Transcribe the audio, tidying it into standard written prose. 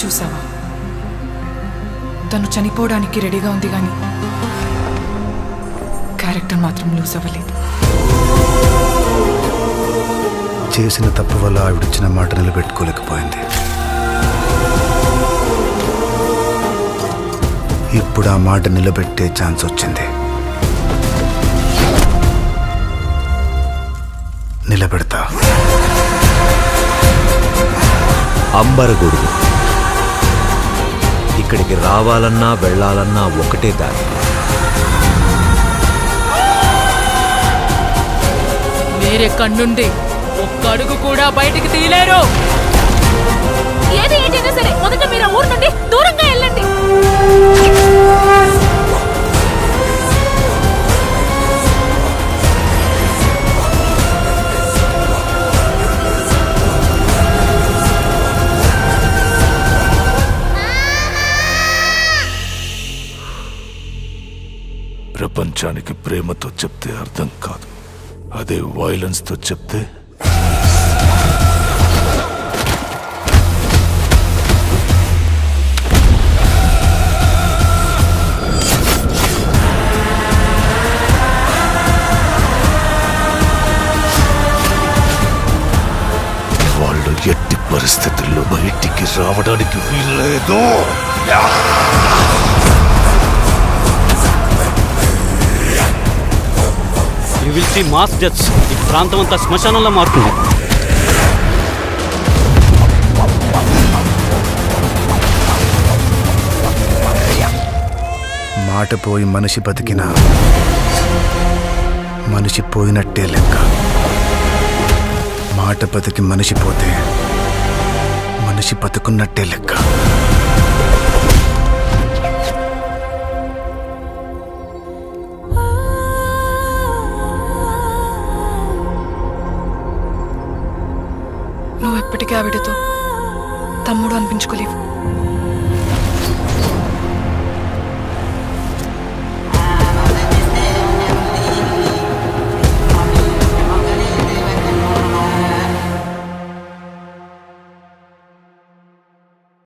చూసావా? తను చనిపోవడానికి రెడీగా ఉంది కానీ క్యారెక్టర్ మాత్రం లూజ్ అవ్వలేదు. చేసిన తప్పు వల్ల ఆవిడిచ్చిన మాట నిలబెట్టుకోలేకపోయింది. ఇప్పుడు ఆ మాట నిలబెట్టే ఛాన్స్ వచ్చింది. నిలబెడతా. అంబరగొడుగు ఇక్కడికి రావాలన్నా వెళ్ళాలన్నా ఒకటే దారి. వేరే కన్నుండి ఒక్క అడుగు కూడా బయటికి తీయలేరు. ఏది ఏంటైనా సరే మొదట మీరు ఆ ఊరు నుండి దూరంగా వెళ్ళండి. ప్రపంచానికి ప్రేమతో చెప్తే అర్థం కాదు, అదే వైలెన్స్తో చెప్తే వాళ్ళు ఎట్టి పరిస్థితుల్లో బయటికి రావడానికి వీల్లేదు. You will see mass deaths. ఈ ప్రాంతం అంతా శ్మశానంలో మారుతుంది. మాట పోయి మనిషి బతికినా మనిషి పోయినట్టే లెక్క. మాట బతికి మనిషి పోతే మనిషి బతుకున్నట్టే లెక్క. నువ్వు ఎప్పటికీ ఆవిడతో తమ్ముడు అనిపించుకోలేవు.